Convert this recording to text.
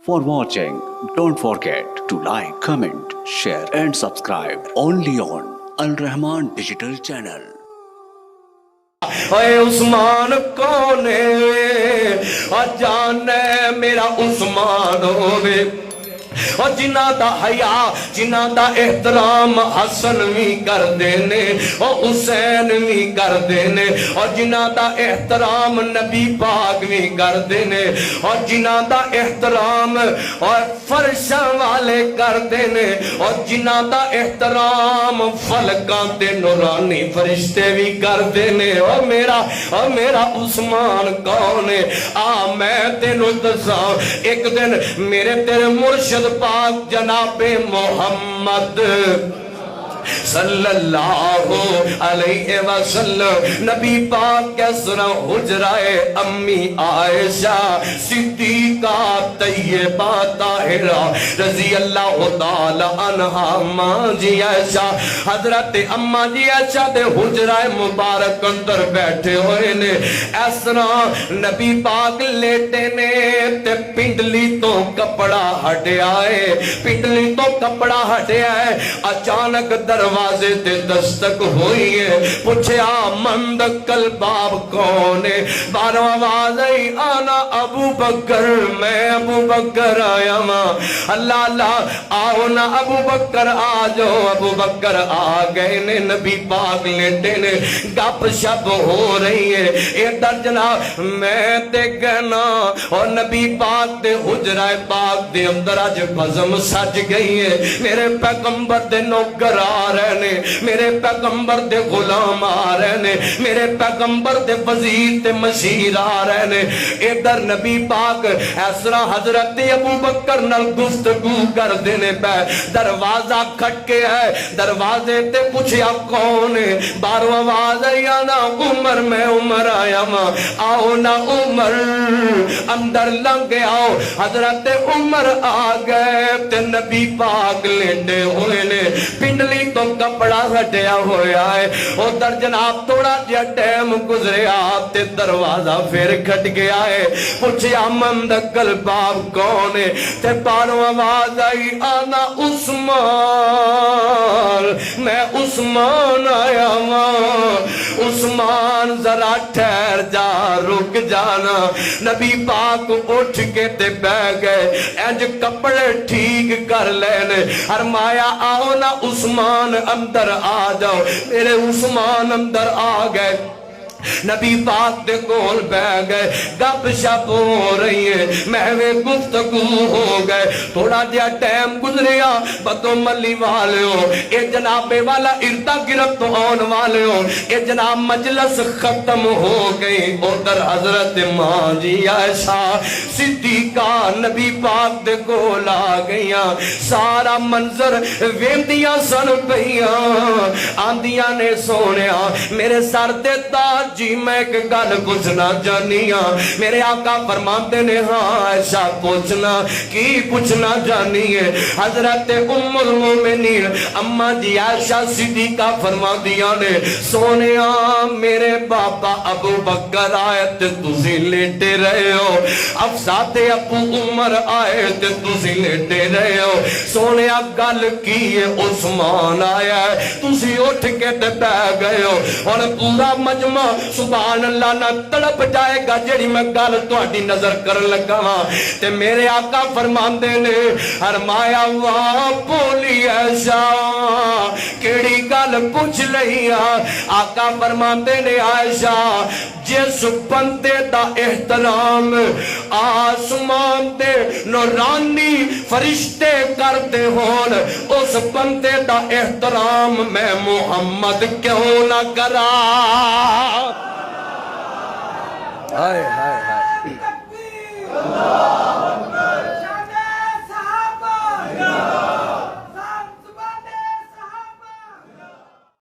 For watching, don't forget to like, comment, share and subscribe only on Al Rahman Digital Channel. اے عثمان کون ہے جانے میرا عثمان ہوئے اور جنہ دا حیا جنہ دا احترام حسن بھی کر دینے اور حسین بھی کر دینے اور جنہ دا احترام نبی پاک بھی کر دینے اور جنہ دا احترام اور فرشاں والے کر دینے اور جنہ دا احترام فلکاں تے نورانی فرشتے بھی کر دینے اور میرا عثمان کون ہے میں تینوں دساں ایک دن میرے تیرے مرشد پاک جناب محمد صلی اللہ علیہ وسلم نبی پاک کے سنہ حجرہ امی عائشہ صدیقہ طیبہ طاہرہ رضی اللہ تعالی عنہ ماں جی عائشہ حضرت اماں جی عائشہ دے حجرہ مبارک اندر بیٹھے ہوئے نے اس طرح نبی پاک لیٹے نے تے پنڈلی تو کپڑا ہٹے آئے پنڈلی تو کپڑا ہٹے آئے اچانک دروازے تے دستک ہوئی ہے پوچھے مند کلباب کون ہے بارو آواز آئی آنا ابو بکر میں ابو بکر آیا ماں اللہ اللہ آؤ نا ابو بکر آ جاؤ ابو بکر آ گئے نے نبی پاک لیٹے نے گپ شپ ہو رہی ہے ادھر جناب میں تے گنا اور نبی پاک دے حجرہ پاک دے اندر آج بزم سج گئی ہے میرے پیغمبر دے نوکر آ رہے نے میرے پیغمبر دے غلام آ رہے نے میرے پیغمبر دے وزیر تے مشیر آ رہے نے ادھر نبی پاک ایسرا حضرت ابو بکر نال گفتگو کر دینے پہ دروازہ کھٹ کے ہے دروازے تے پوچھیا کون ہے بارو آواز آیا نا عمر میں عمر آیا ماں آؤ نا عمر اندر لنگے آؤ حضرت عمر آ گئے تے نبی پاک لیٹے ہوئے نے پنڈلی تو کپڑا ہٹیا ہویا ہے ادھر جناب تھوڑا جا ٹائم گزریا تے دروازہ پھر کھٹ گیا ہے پوچھیا مند کلباب کون ہے تے پارو آواز آئی آنا عثمان میں عثمان آیا ماں عثمان ذرا ٹھہر جا رک جانا نبی پاک اٹھ کے تے بہ گئے انج کپڑے ٹھیک کر لینے فرمایا آؤ نا عثمان اندر آ جاؤ میرے عثمان اندر آ گئے نبی پاک دے کول بہ گئے گپ شپ ہو رہی ہے محوے گفتگو ہو گئے تھوڑا جا ٹائم گزریا بدو ملی والے ہو اے جناب والا اردا گرفت آن والے ہو اے جناب مجلس ختم ہو گئی ادھر حضرت ماں جی عائشہ صدیقہ نبی پاک دے کول آ گئیاں سارا منظر ویندیاں سن پئیاں آندیاں نے سونیا میرے سر دے تاج جی میں ایک گل پوچھنا جانیاں میرے آقا فرماتے نے ہاں عائشہ پوچھنا کی پوچھنا جانی ہے حضرت ام المومنین اماں جی عائشہ صدیقہ فرما دیا نے سونیا میرے باپا ابو بکر آئے تے تسی لیٹے رہے ہو افساد ابو عمر آئے تے تسی لیٹے رہے ہو سونیا گل کی ہے عثمان آیا ہے تسی اٹھ کے تے بہ گئے ہو اور پورا مجمع سبحان اللہ نہ تڑپ جائے گا جڑی میں گل تہاڈی نظر کر لگا ہاں تے میرے آقا فرماندے نے فرمایا واہ بولی عائشہ کیڑی گل پوچھ لئی آقا فرماندے نے عائشہ جس بندے دا احترام آسمان دے نورانی فرشتے کرتے ہون اس بندے دا احترام میں محمد کیوں نہ کرا ہائے ہائے ہائے